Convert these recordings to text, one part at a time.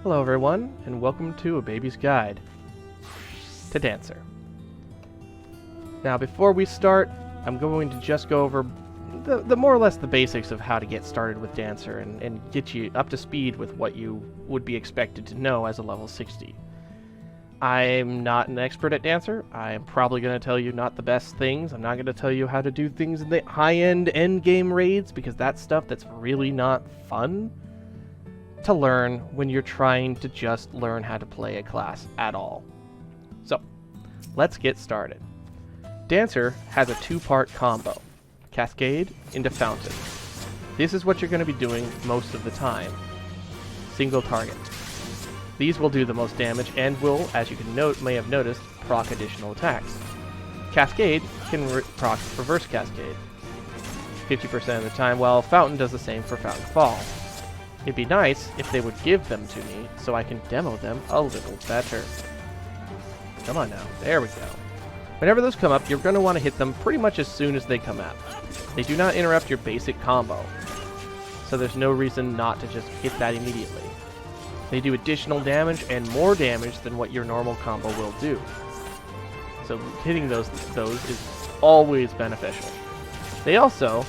Hello everyone, and welcome to A Baby's Guide to Dancer. Now before we start, I'm going to just go over the more or less the basics of how to get started with Dancer and get you up to speed with what you would be expected to know as a level 60. I'm not an expert at Dancer. I'm probably going to tell you not the best things. I'm not going to tell you how to do things in the high-end endgame raids, because that's stuff that's really not fun to learn when you're trying to just learn how to play a class at all. So, let's get started. Dancer has a two-part combo, Cascade into Fountain. This is what you're going to be doing most of the time. Single target. These will do the most damage and will, as you may have noticed, proc additional attacks. Cascade can proc reverse Cascade 50% of the time, while Fountain does the same for Fountain Fall. It'd be nice if they would give them to me so I can demo them a little better. Come on now, there we go. Whenever those come up, you're going to want to hit them pretty much as soon as they come out. They do not interrupt your basic combo, so there's no reason not to just hit that immediately. They do additional damage and more damage than what your normal combo will do. So hitting those is always beneficial. They also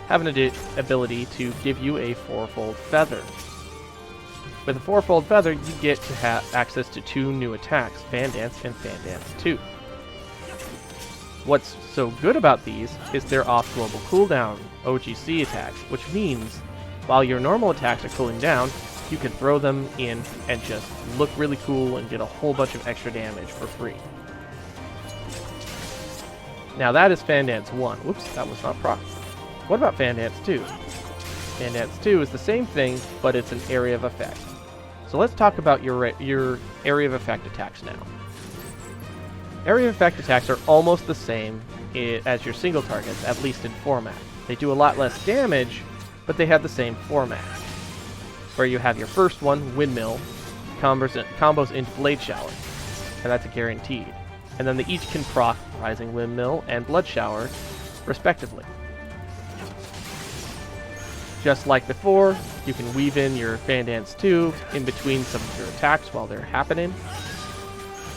have an ability to give you a fourfold feather. With a fourfold feather, you get to have access to two new attacks, Fan Dance and Fan Dance 2. What's so good about these is they're off global cooldown OGC attacks, which means while your normal attacks are cooling down, you can throw them in and just look really cool and get a whole bunch of extra damage for free. Now that is Fan Dance 1. Whoops, that was not proc. What about Fan Dance 2? Fan Dance 2 is the same thing, but it's an area of effect. So let's talk about your area of effect attacks now. Area of effect attacks are almost the same as your single targets, at least in format. They do a lot less damage, but they have the same format. Where you have your first one, Windmill, combos into Blade Shower, and that's a guaranteed. And then they each can proc Rising Windmill and Blood Shower, respectively. Just like before, you can weave in your Fan Dance 2 in between some of your attacks while they're happening,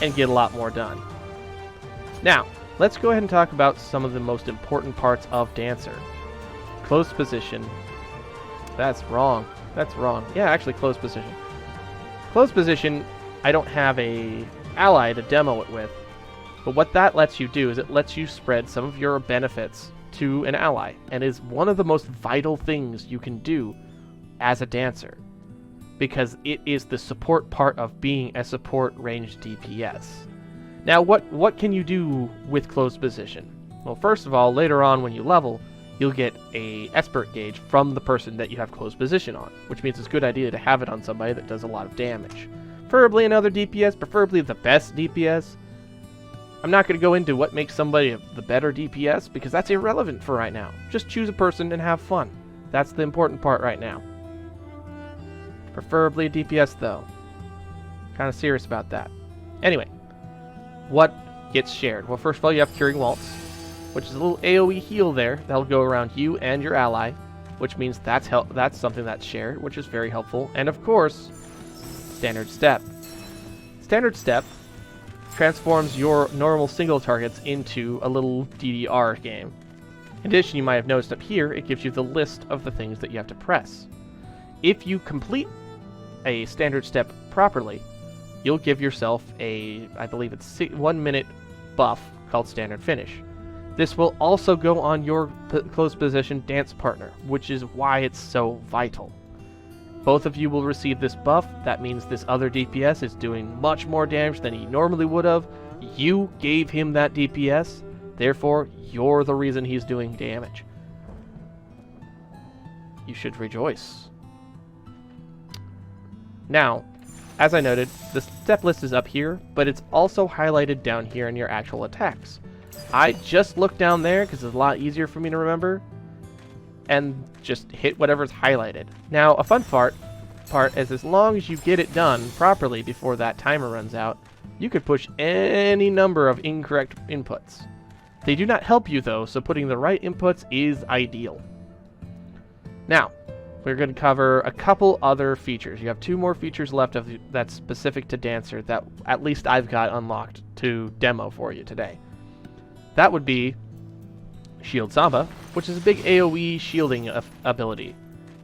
and get a lot more done. Now, let's go ahead and talk about some of the most important parts of Dancer. Close position. That's wrong. That's wrong. Yeah, actually, close position. Close position, I don't have a ally to demo it with, but what that lets you do is it lets you spread some of your benefits to an ally, and is one of the most vital things you can do as a dancer, because it is the support part of being a support ranged DPS. Now, what can you do with close position? Well, first of all, later on when you level, you'll get a expert gauge from the person that you have close position on, which means it's a good idea to have it on somebody that does a lot of damage. Preferably another DPS, preferably the best DPS. I'm not going to go into what makes somebody the better DPS, because that's irrelevant for right now. Just choose a person and have fun. That's the important part right now. Preferably a DPS, though. Kind of serious about that. Anyway, what gets shared? Well, first of all, you have Curing Waltz, which is a little AoE heal there. That'll go around you and your ally, which means that's something that's shared, which is very helpful. And of course, Standard Step. Standard Step transforms your normal single targets into a little DDR game. In addition, you might have noticed up here, it gives you the list of the things that you have to press. If you complete a Standard Step properly, you'll give yourself I believe it's 1 minute buff called Standard Finish. This will also go on your close position dance partner, which is why it's so vital. Both of you will receive this buff. That means this other DPS is doing much more damage than he normally would have. You gave him that DPS, therefore you're the reason he's doing damage. You should rejoice. Now, as I noted, the step list is up here, but it's also highlighted down here in your actual attacks. I just looked down there because it's a lot easier for me to remember, and just hit whatever's highlighted. Now, a fun part is as long as you get it done properly before that timer runs out, you could push any number of incorrect inputs. They do not help you though, so putting the right inputs is ideal. Now, we're going to cover a couple other features. You have 2 more features left that's specific to Dancer that at least I've got unlocked to demo for you today. That would be Shield Samba, which is a big AoE shielding ability.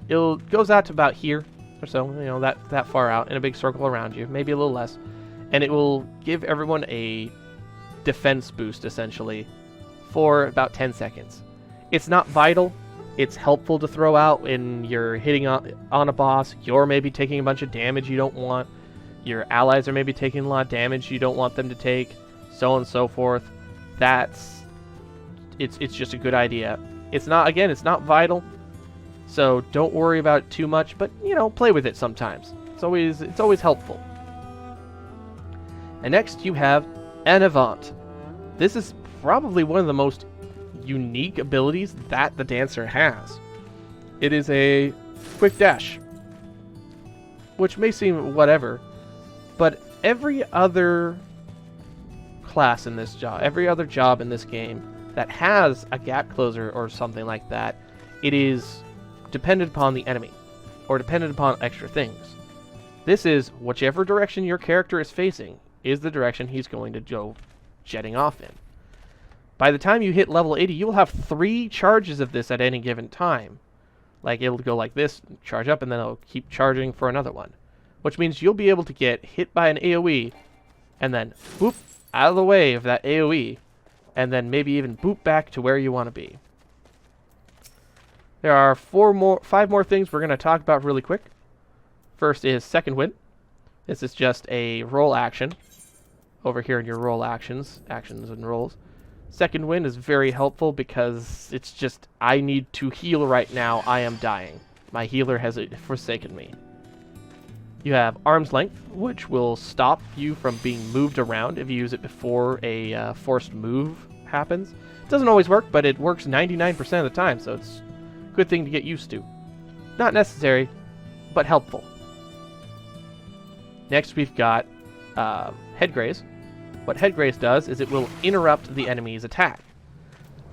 It goes out to about here or so, you know, that far out in a big circle around you, maybe a little less, and it will give everyone a defense boost essentially for about 10 seconds. It's not vital. It's helpful to throw out when you're hitting on a boss. You're maybe taking a bunch of damage you don't want. Your allies are maybe taking a lot of damage you don't want them to take, so on and so forth. It's just a good idea. It's not vital, so don't worry about it too much, but you know, play with it sometimes. It's always helpful. And next you have En Avant. This is probably one of the most unique abilities that the Dancer has. It is a quick dash, which may seem whatever, but every other class in this job, every other job in this game that has a gap closer or something like that, it is dependent upon the enemy or dependent upon extra things. This is whichever direction your character is facing is the direction he's going to go jetting off in. By the time you hit level 80, you will have 3 charges of this at any given time. Like, it'll go like this, charge up, and then it'll keep charging for another one. Which means you'll be able to get hit by an AoE, and then boop, out of the way of that AoE, and then maybe even boop back to where you want to be. There are 5 more things we're going to talk about really quick. First is Second Wind. This is just a roll action. Over here in your roll actions and rolls. Second Wind is very helpful because it's just, I need to heal right now, I am dying. My healer has forsaken me. You have Arm's Length, which will stop you from being moved around if you use it before a forced move happens. It doesn't always work, but it works 99% of the time, so it's a good thing to get used to. Not necessary, but helpful. Next we've got Head Graze. What Head Graze does is it will interrupt the enemy's attack.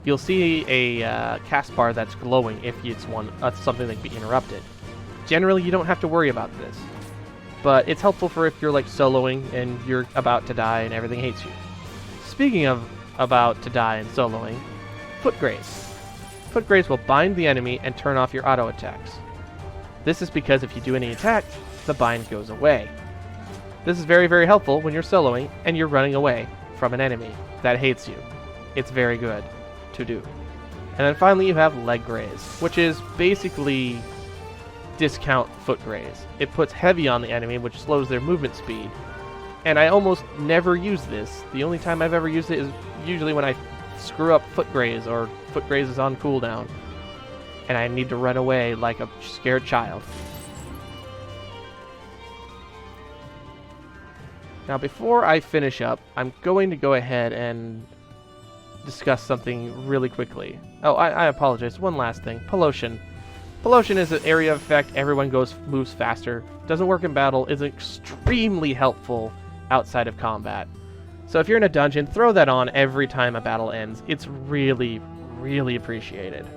You'll see a cast bar that's glowing if it's something that can be interrupted. Generally, you don't have to worry about this, but it's helpful for if you're like soloing and you're about to die and everything hates you. Speaking of about to die and soloing, Foot Graze. Foot Graze will bind the enemy and turn off your auto attacks. This is because if you do any attack, the bind goes away. This is very, very helpful when you're soloing and you're running away from an enemy that hates you. It's very good to do. And then finally you have Leg Graze, which is basically discount Foot Graze. It puts heavy on the enemy, which slows their movement speed. And I almost never use this. The only time I've ever used it is usually when I screw up Foot Graze or Foot Graze is on cooldown and I need to run away like a scared child. Now, before I finish up, I'm going to go ahead and discuss something really quickly. Oh, I apologize. One last thing. Pollution. Pollution is an area of effect. Everyone moves faster. Doesn't work in battle. Is extremely helpful outside of combat. So if you're in a dungeon, throw that on every time a battle ends. It's really, really appreciated.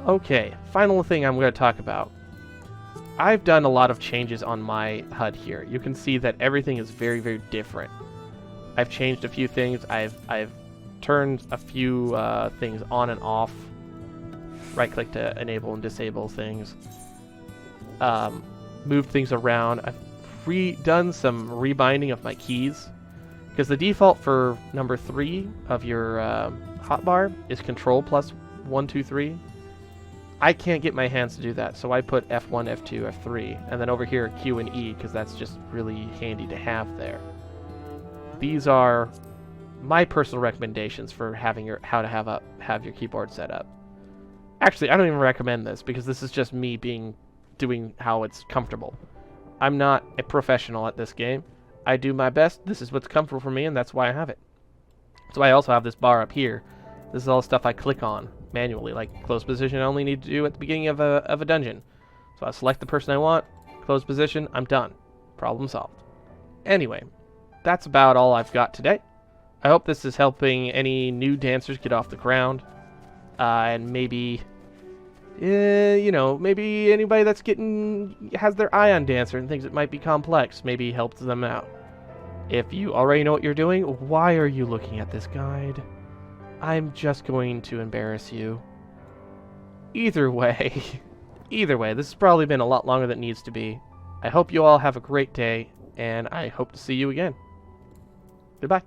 Okay, final thing I'm going to talk about. I've done a lot of changes on my HUD here. You can see that everything is very, very different. I've changed a few things. I've turned a few things on and off. Right-click to enable and disable things. Moved things around. I've done some rebinding of my keys. Because the default for number 3 of your hotbar is Control plus 1, 2, 3. I can't get my hands to do that, so I put F1, F2, F3, and then over here Q and E, because that's just really handy to have there. These are my personal recommendations for having how to have your keyboard set up. Actually, I don't even recommend this, because this is just me doing how it's comfortable. I'm not a professional at this game. I do my best. This is what's comfortable for me, and that's why I have it. So I also have this bar up here. This is all stuff I click on manually, like close position I only need to do at the beginning of a dungeon. So I select the person I want, close position, I'm done. Problem solved. Anyway, that's about all I've got today. I hope this is helping any new dancers get off the ground, and maybe You know, maybe anybody that's has their eye on Dancer and thinks it might be complex, maybe helps them out. If you already know what you're doing, why are you looking at this guide? I'm just going to embarrass you. Either way, this has probably been a lot longer than it needs to be. I hope you all have a great day, and I hope to see you again. Goodbye.